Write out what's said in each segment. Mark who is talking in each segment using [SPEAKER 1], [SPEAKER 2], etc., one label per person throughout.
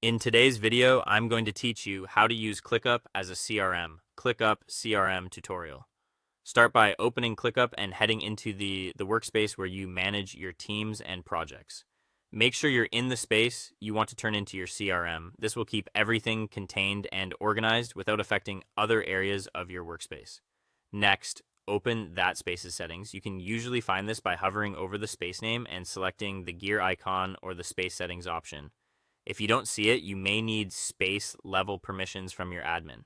[SPEAKER 1] In today's video, I'm going to teach you how to use ClickUp as a CRM, ClickUp CRM tutorial. Start by opening ClickUp and heading into the workspace where you manage your teams and projects. Make sure you're in the space you want to turn into your CRM. This will keep everything contained and organized without affecting other areas of your workspace. Next, open that space's settings. You can usually find this by hovering over the space name and selecting the gear icon or the space settings option. If you don't see it, you may need space level permissions from your admin.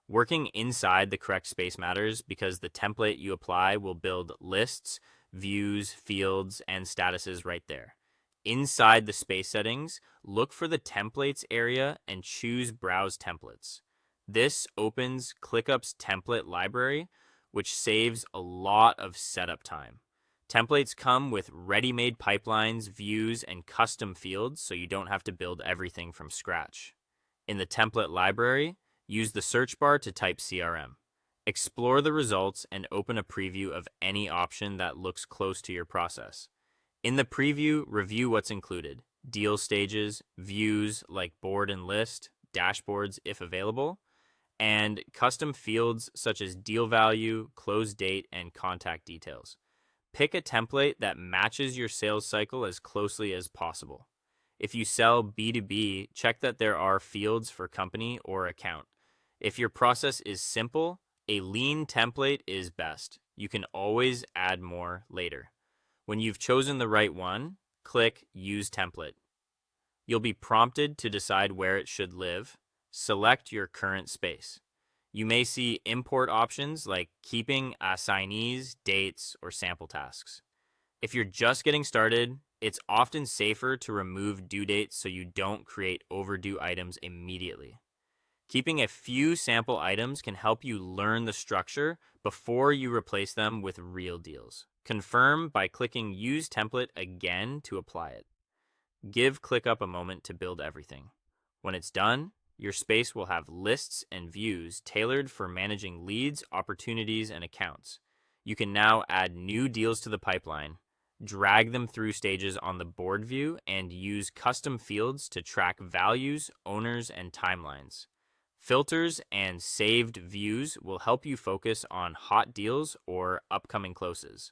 [SPEAKER 1] Working inside the correct space matters because the template you apply will build lists, views, fields, and statuses right there. Inside the space settings, look for the templates area and choose Browse Templates. This opens ClickUp's template library, which saves a lot of setup time. Templates come with ready-made pipelines, views, and custom fields, so you don't have to build everything from scratch. In the template library, use the search bar to type CRM. Explore the results and open a preview of any option that looks close to your process. In the preview, review what's included: deal stages, views like board and list, dashboards if available, and custom fields such as deal value, close date, and contact details. Pick a template that matches your sales cycle as closely as possible. If you sell B2B, check that there are fields for company or account. If your process is simple, a lean template is best. You can always add more later. When you've chosen the right one, click Use Template. You'll be prompted to decide where it should live. Select your current space. You may see import options like keeping assignees, dates, or sample tasks. If you're just getting started, it's often safer to remove due dates so you don't create overdue items immediately. Keeping a few sample items can help you learn the structure before you replace them with real deals. Confirm by clicking Use Template again to apply it. Give ClickUp a moment to build everything. When it's done, your space will have lists and views tailored for managing leads, opportunities, and accounts. You can now add new deals to the pipeline, drag them through stages on the board view, and use custom fields to track values, owners, and timelines. Filters and saved views will help you focus on hot deals or upcoming closes.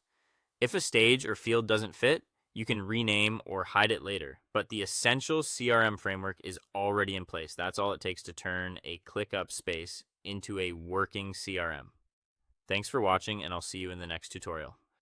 [SPEAKER 1] If a stage or field doesn't fit, you can rename or hide it later, but the essential CRM framework is already in place. That's all it takes to turn a ClickUp space into a working CRM. Thanks for watching, and I'll see you in the next tutorial.